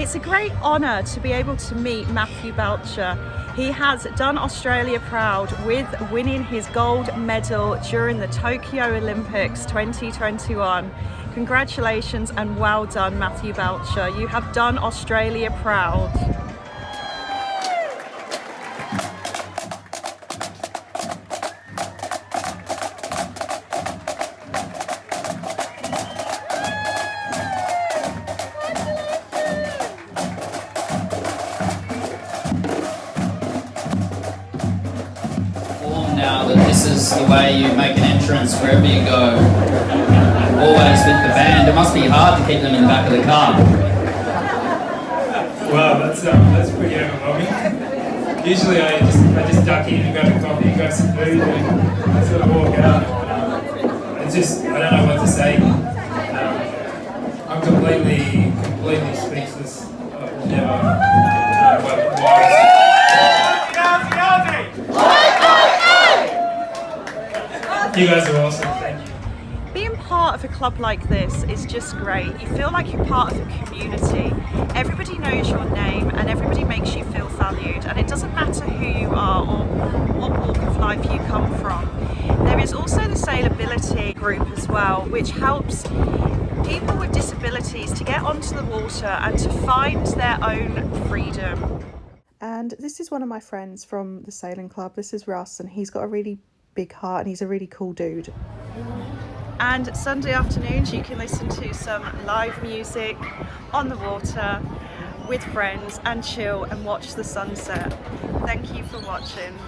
It's a great honour to be able to meet Mathew Belcher. He has done Australia proud with winning his gold medal during the Tokyo Olympics 2021. Congratulations and well done, Mathew Belcher. You have done Australia proud. Now that this is the way you make an entrance wherever you go, always with the band. It must be hard to keep them in the back of the car. Wow, that's pretty overwhelming. Usually I just duck in and grab a coffee and grab some food and sort of walk out. I don't know what to say. I'm completely speechless. I've never You guys are awesome, thank you. Being part of a club like this is just great. You feel like you're part of a community. Everybody knows your name and everybody makes you feel valued, and it doesn't matter who you are or what walk of life you come from. There is also the Sailability group as well, which helps people with disabilities to get onto the water and to find their own freedom. And this is one of my friends from the sailing club. This is Russ, and he's got a really big heart and he's a really cool dude. And Sunday afternoons you can listen to some live music on the water with friends and chill and watch the sunset. Thank you for watching.